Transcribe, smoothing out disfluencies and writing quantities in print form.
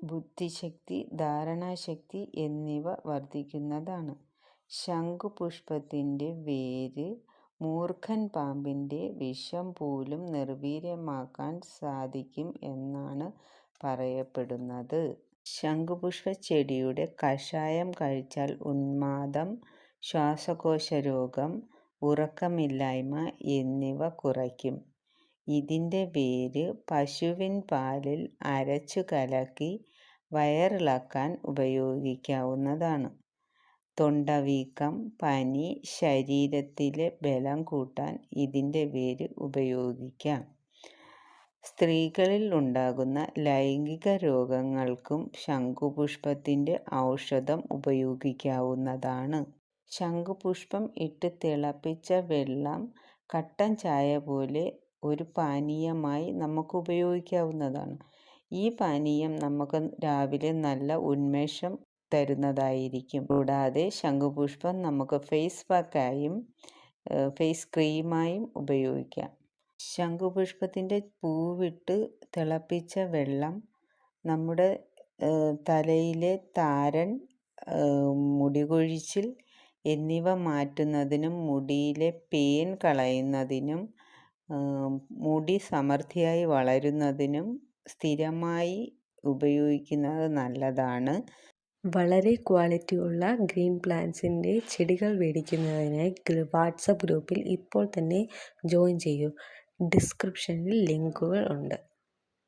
ബുദ്ധിശക്തി, ധാരണാശക്തി എന്നിവ വർദ്ധിക്കുന്നതാണ്. ശംഖുപുഷ്പത്തിൻ്റെ വേര് മൂർഖൻ പാമ്പിൻ്റെ വിഷം പോലും നിർവീര്യമാക്കാൻ സാധിക്കും എന്നാണ് പറയപ്പെടുന്നത്. ശംഖുപുഷ്പച്ചെടിയുടെ കഷായം കഴിച്ചാൽ ഉന്മാദം, ശ്വാസകോശരോഗം, ഉറക്കമില്ലായ്മ എന്നിവ കുറയ്ക്കും. ഇതിൻ്റെ വേര് പശുവിൻ പാലിൽ അരച്ചു കലക്കി വയറിളക്കാൻ ഉപയോഗിക്കാവുന്നതാണ്. തൊണ്ടവീക്കം, പനി, ശരീരത്തിലെ ബലം കൂട്ടാൻ ഇതിൻ്റെ വേര് ഉപയോഗിക്കാം. സ്ത്രീകളിൽ ഉണ്ടാകുന്ന ലൈംഗിക രോഗങ്ങൾക്കും ശംഖുപുഷ്പത്തിൻ്റെ ഔഷധം ഉപയോഗിക്കാവുന്നതാണ്. ശംഖുപുഷ്പം ഇട്ട് തിളപ്പിച്ച വെള്ളം കട്ടൻ ചായ പോലെ ഒരു പാനീയമായി നമുക്ക് ഉപയോഗിക്കാവുന്നതാണ്. ഈ പാനീയം നമുക്ക് രാവിലെ നല്ല ഉന്മേഷം തരുന്നതായിരിക്കും. കൂടാതെ ശംഖുപുഷ്പം നമുക്ക് ഫേസ് പാക്കായും ഫേസ് ക്രീമായും ഉപയോഗിക്കാം. ശംഖുപുഷ്പത്തിൻ്റെ പൂവിട്ട് തിളപ്പിച്ച വെള്ളം നമ്മുടെ തലയിലെ താരൻ, മുടികൊഴിച്ചിൽ എന്നിവ മാറ്റുന്നതിനും മുടിയിലെ പേൻ കളയുന്നതിനും മുടി സമൃദ്ധിയായി വളരുന്നതിനും സ്ഥിരമായി ഉപയോഗിക്കുന്നത് നല്ലതാണ്. വളരെ ക്വാളിറ്റിയുള്ള ഗ്രീൻ പ്ലാന്റ്സിൻ്റെ ചെടികൾ മേടിക്കുന്നതിനായി വാട്സപ്പ് ഗ്രൂപ്പിൽ ഇപ്പോൾ തന്നെ ജോയിൻ ചെയ്യൂ. ഡിസ്ക്രിപ്ഷനിൽ ലിങ്കുകൾ ഉണ്ട്.